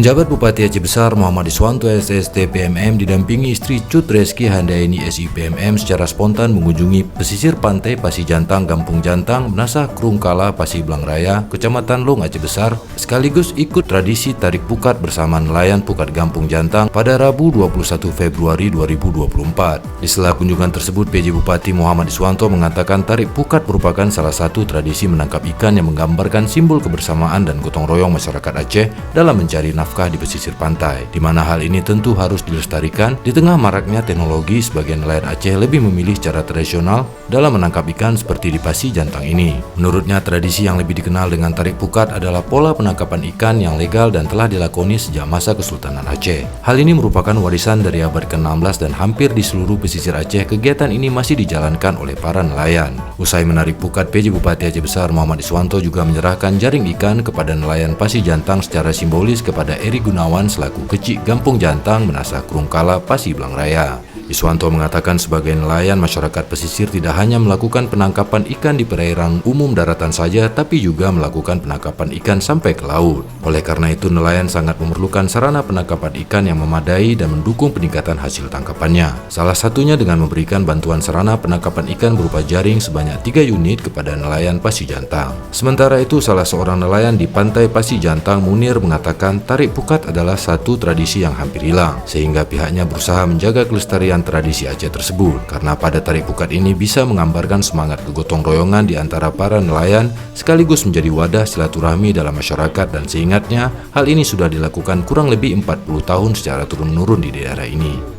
Penjabat Bupati Aceh Besar Muhammad Iswanto SST PMM didampingi istri Cut Reski Handaini SI PMM secara spontan mengunjungi pesisir pantai Pasir Jantang, Kampung Jantang, Menasah Krungkala, Pasir Blang Raya, Kecamatan Long, Aceh Besar, sekaligus ikut tradisi tarik pukat bersama nelayan pukat Kampung Jantang pada Rabu 21 Februari 2024. Di sela kunjungan tersebut, PJ Bupati Muhammad Iswanto mengatakan tarik pukat merupakan salah satu tradisi menangkap ikan yang menggambarkan simbol kebersamaan dan gotong royong masyarakat Aceh dalam mencari nafkah di pesisir pantai, di mana hal ini tentu harus dilestarikan di tengah maraknya teknologi. Sebagian nelayan Aceh lebih memilih cara tradisional dalam menangkap ikan seperti di Pasir Jantang ini. Menurutnya, tradisi yang lebih dikenal dengan tarik pukat adalah pola penangkapan ikan yang legal dan telah dilakoni sejak masa Kesultanan Aceh. Hal ini merupakan warisan dari abad ke-16 dan hampir di seluruh pesisir Aceh kegiatan ini masih dijalankan oleh para nelayan. Usai menarik pukat, PJ Bupati Aceh Besar Muhammad Iswanto juga menyerahkan jaring ikan kepada nelayan Pasir Jantang secara simbolis kepada Eri Gunawan selaku Kecik Kampung Jantang, Menasah Krungkala, Pasir Blang Raya. Iswanto mengatakan sebagai nelayan, masyarakat pesisir tidak hanya melakukan penangkapan ikan di perairan umum daratan saja, tapi juga melakukan penangkapan ikan sampai ke laut. Oleh karena itu, nelayan sangat memerlukan sarana penangkapan ikan yang memadai dan mendukung peningkatan hasil tangkapannya. Salah satunya dengan memberikan bantuan sarana penangkapan ikan berupa jaring sebanyak 3 unit kepada nelayan Pasir Jantang. Sementara itu, salah seorang nelayan di pantai Pasir Jantang, Munir, mengatakan tarik pukat adalah satu tradisi yang hampir hilang, sehingga pihaknya berusaha menjaga kelestarian tradisi Aceh tersebut, karena pada tarik pukat ini bisa menggambarkan semangat kegotong royongan di antara para nelayan sekaligus menjadi wadah silaturahmi dalam masyarakat, dan seingatnya hal ini sudah dilakukan kurang lebih 40 tahun secara turun-menurun di daerah ini.